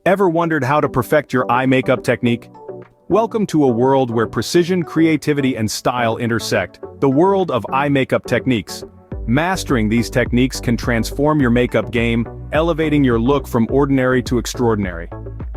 Ever wondered how to perfect your eye makeup technique? Welcome to a world where precision, creativity, and style intersect, the world of eye makeup techniques. Mastering these techniques can transform your makeup game, elevating your look from ordinary to extraordinary.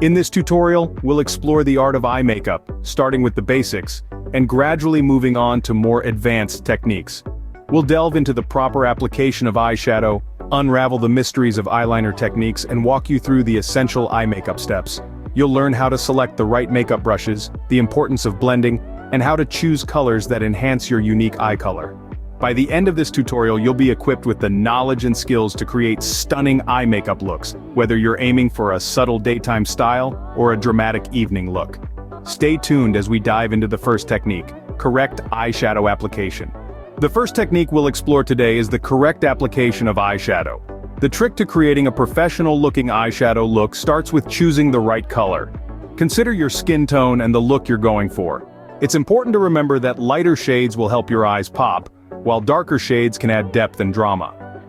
In this tutorial, we'll explore the art of eye makeup, starting with the basics, and gradually moving on to more advanced techniques. We'll delve into the proper application of eyeshadow, unravel the mysteries of eyeliner techniques, and walk you through the essential eye makeup steps. You'll learn how to select the right makeup brushes, the importance of blending, and how to choose colors that enhance your unique eye color. By the end of this tutorial, you'll be equipped with the knowledge and skills to create stunning eye makeup looks, whether you're aiming for a subtle daytime style or a dramatic evening look. Stay tuned as we dive into the first technique, correct eyeshadow application. The first technique we'll explore today is the correct application of eyeshadow. The trick to creating a professional-looking eyeshadow look starts with choosing the right color. Consider your skin tone and the look you're going for. It's important to remember that lighter shades will help your eyes pop, while darker shades can add depth and drama.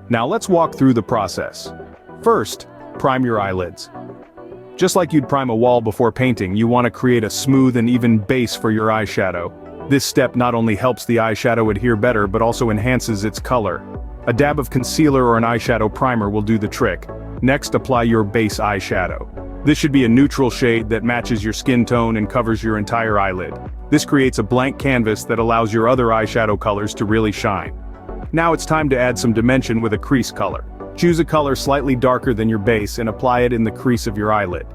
Now let's walk through the process. First, prime your eyelids. Just like you'd prime a wall before painting, you want to create a smooth and even base for your eyeshadow. This step not only helps the eyeshadow adhere better but also enhances its color. A dab of concealer or an eyeshadow primer will do the trick. Next, apply your base eyeshadow. This should be a neutral shade that matches your skin tone and covers your entire eyelid. This creates a blank canvas that allows your other eyeshadow colors to really shine. Now it's time to add some dimension with a crease color. Choose a color slightly darker than your base and apply it in the crease of your eyelid.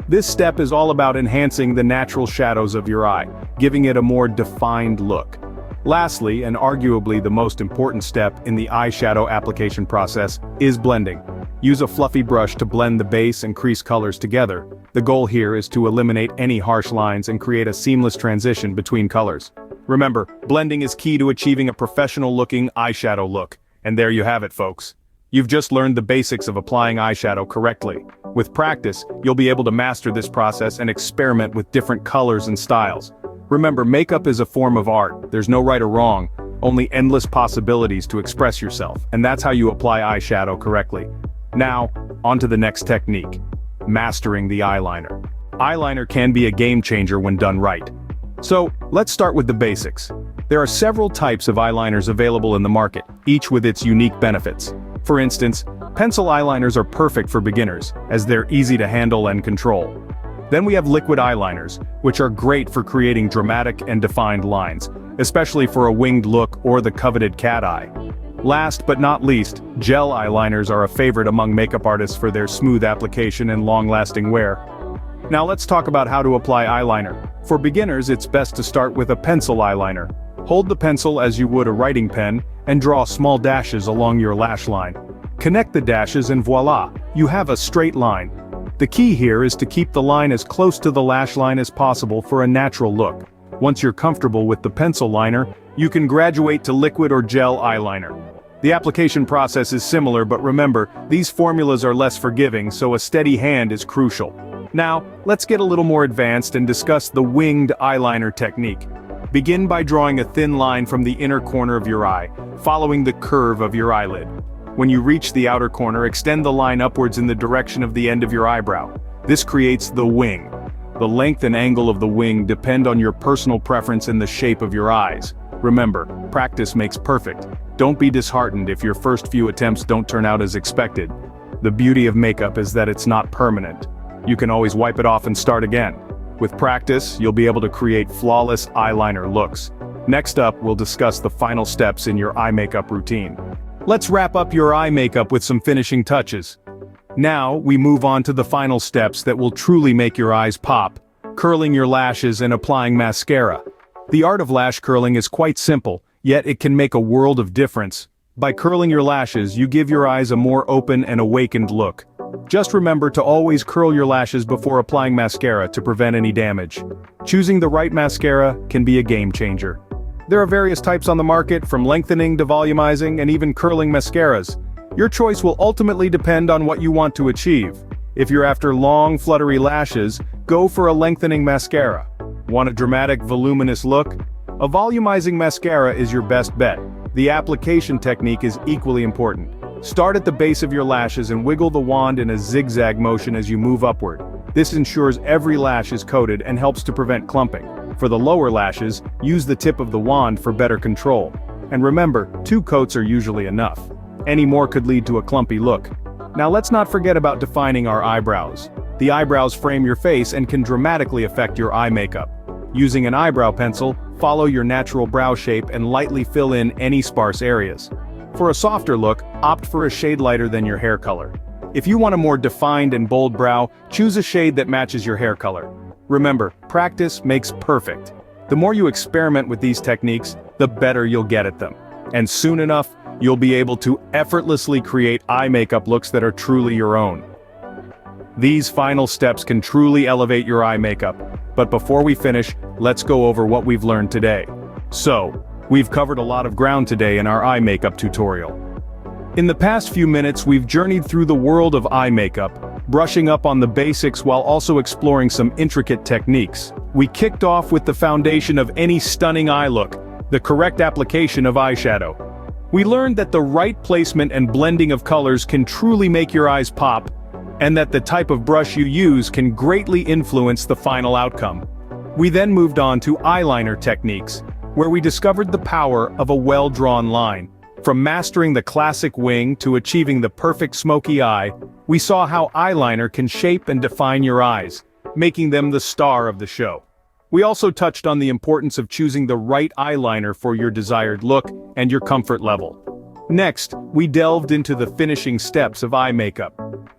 This step is all about enhancing the natural shadows of your eye, giving it a more defined look. Lastly, and arguably the most important step in the eyeshadow application process, is blending. Use a fluffy brush to blend the base and crease colors together. The goal here is to eliminate any harsh lines and create a seamless transition between colors. Remember, blending is key to achieving a professional-looking eyeshadow look. And there you have it, folks. You've just learned the basics of applying eyeshadow correctly. With practice, you'll be able to master this process and experiment with different colors and styles. Remember, makeup is a form of art. There's no right or wrong, only endless possibilities to express yourself, and that's how you apply eyeshadow correctly. Now, on to the next technique, mastering the eyeliner. Eyeliner can be a game changer when done right. So, let's start with the basics. There are several types of eyeliners available in the market, each with its unique benefits. For instance, pencil eyeliners are perfect for beginners, as they're easy to handle and control. Then we have liquid eyeliners, which are great for creating dramatic and defined lines, especially for a winged look or the coveted cat eye. Last but not least, gel eyeliners are a favorite among makeup artists for their smooth application and long-lasting wear. Now let's talk about how to apply eyeliner. For beginners, it's best to start with a pencil eyeliner. Hold the pencil as you would a writing pen, and draw small dashes along your lash line. Connect the dashes and voila, you have a straight line. The key here is to keep the line as close to the lash line as possible for a natural look. Once you're comfortable with the pencil liner, you can graduate to liquid or gel eyeliner. The application process is similar, but remember, these formulas are less forgiving, so a steady hand is crucial. Now, let's get a little more advanced and discuss the winged eyeliner technique. Begin by drawing a thin line from the inner corner of your eye, following the curve of your eyelid. When you reach the outer corner, extend the line upwards in the direction of the end of your eyebrow. This creates the wing. The length and angle of the wing depend on your personal preference and the shape of your eyes. Remember, practice makes perfect. Don't be disheartened if your first few attempts don't turn out as expected. The beauty of makeup is that it's not permanent. You can always wipe it off and start again. With practice, you'll be able to create flawless eyeliner looks. Next up, we'll discuss the final steps in your eye makeup routine. Let's wrap up your eye makeup with some finishing touches. Now, we move on to the final steps that will truly make your eyes pop, curling your lashes and applying mascara. The art of lash curling is quite simple, yet it can make a world of difference. By curling your lashes, you give your eyes a more open and awakened look. Just remember to always curl your lashes before applying mascara to prevent any damage. Choosing the right mascara can be a game changer. There are various types on the market, from lengthening to volumizing and even curling mascaras. Your choice will ultimately depend on what you want to achieve. If you're after long, fluttery lashes, go for a lengthening mascara. Want a dramatic, voluminous look? A volumizing mascara is your best bet. The application technique is equally important. Start at the base of your lashes and wiggle the wand in a zigzag motion as you move upward. This ensures every lash is coated and helps to prevent clumping. For the lower lashes, use the tip of the wand for better control. And remember, 2 coats are usually enough. Any more could lead to a clumpy look. Now let's not forget about defining our eyebrows. The eyebrows frame your face and can dramatically affect your eye makeup. Using an eyebrow pencil, follow your natural brow shape and lightly fill in any sparse areas. For a softer look, opt for a shade lighter than your hair color. If you want a more defined and bold brow, choose a shade that matches your hair color. Remember, practice makes perfect. The more you experiment with these techniques, the better you'll get at them. And soon enough, you'll be able to effortlessly create eye makeup looks that are truly your own. These final steps can truly elevate your eye makeup. But before we finish, let's go over what we've learned today. So, we've covered a lot of ground today in our eye makeup tutorial. In the past few minutes, we've journeyed through the world of eye makeup, brushing up on the basics while also exploring some intricate techniques. We kicked off with the foundation of any stunning eye look, the correct application of eyeshadow. We learned that the right placement and blending of colors can truly make your eyes pop, and that the type of brush you use can greatly influence the final outcome. We then moved on to eyeliner techniques, where we discovered the power of a well-drawn line. From mastering the classic wing to achieving the perfect smoky eye, we saw how eyeliner can shape and define your eyes, making them the star of the show. We also touched on the importance of choosing the right eyeliner for your desired look and your comfort level. Next, we delved into the finishing steps of eye makeup.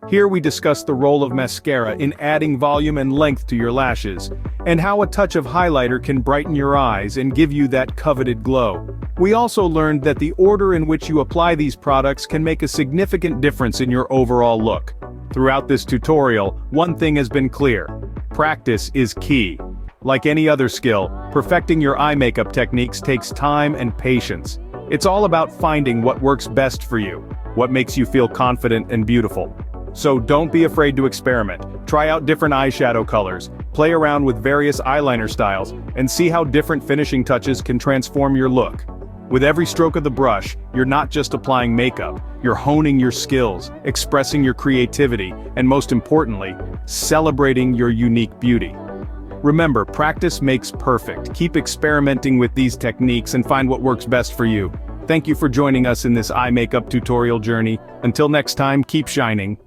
Here we discussed the role of mascara in adding volume and length to your lashes, and how a touch of highlighter can brighten your eyes and give you that coveted glow. We also learned that the order in which you apply these products can make a significant difference in your overall look. Throughout this tutorial, one thing has been clear: practice is key. Like any other skill, perfecting your eye makeup techniques takes time and patience. It's all about finding what works best for you, what makes you feel confident and beautiful. So don't be afraid to experiment. Try out different eyeshadow colors, play around with various eyeliner styles, and see how different finishing touches can transform your look. With every stroke of the brush, you're not just applying makeup, you're honing your skills, expressing your creativity, and most importantly, celebrating your unique beauty. Remember, practice makes perfect. Keep experimenting with these techniques and find what works best for you. Thank you for joining us in this eye makeup tutorial journey. Until next time, keep shining.